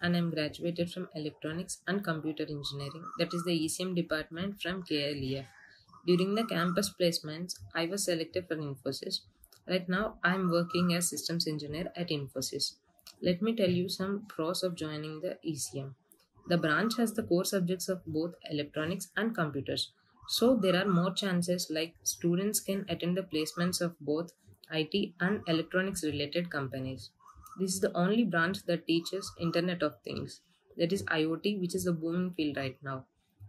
and I'm graduated from Electronics and Computer Engineering, that is the ECM department from KLEF. During the campus placements, I was selected for Infosys. Right now, I'm working as systems engineer at Infosys. Let me tell you some pros of joining the ECM. The branch has the core subjects of both electronics and computers. So there are more chances like students can attend the placements of both IT and electronics related companies. This is the only branch that teaches Internet of Things, that is IoT, which is a booming field right now.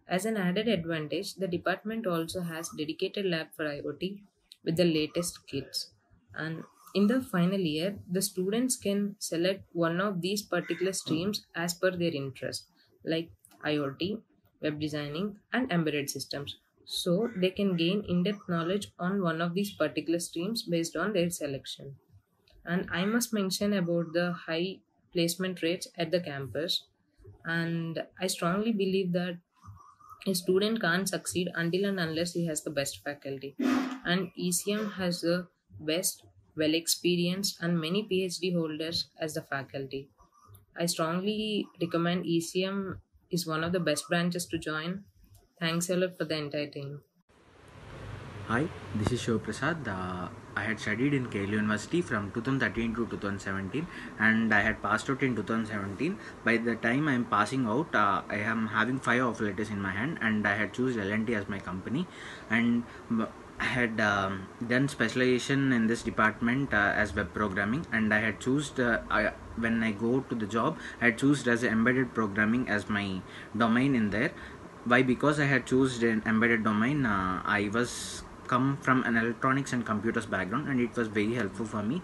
As an added advantage, the department also has dedicated lab for IoT with the latest kits. And in the final year, the students can select one of these particular streams as per their interest, like IoT, web designing, and embedded systems. So they can gain in-depth knowledge on one of these particular streams based on their selection. And I must mention about the high placement rates at the campus. And I strongly believe that a student can't succeed until and unless he has the best faculty. And ECM has the best, well experienced, and many PhD holders as the faculty. I strongly recommend ECM is one of the best branches to join. Thanks a lot for the entire team. Hi, this is Shiv Prasad. I had studied in KL University from 2013 to 2017 and I had passed out in 2017. By the time I am passing out, I am having 5 offer letters in my hand and I had chosen L&T as my company, and I had done specialization in this department as web programming, and I had chosen when I go to the job I had chosen as embedded programming as my domain in there. Why? Because I had chosen an embedded domain. I was come from an electronics and computers background and it was very helpful for me.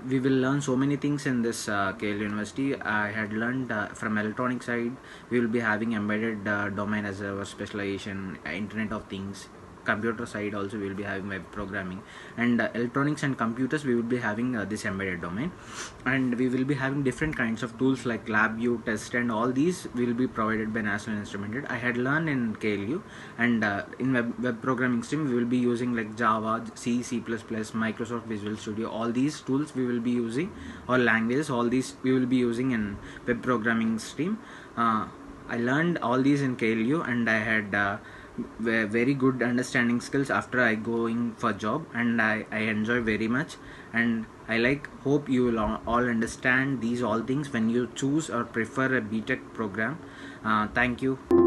We will learn so many things in this KL University. I had learned from electronic side we will be having embedded domain as our specialization, Internet of Things. Computer side also we will be having web programming, and electronics and computers we will be having this embedded domain, and we will be having different kinds of tools like LabVIEW, test, and all these will be provided by National Instrumented. I had learned in KLU, and in web programming stream we will be using like Java, C++, Microsoft Visual Studio. All these tools we will be using, or languages, all these we will be using in web programming stream. I learned all these in KLU and I had very good understanding skills after I going for job, and I enjoy very much, and I hope you will all understand these all things when you choose or prefer a BTech program. Thank you.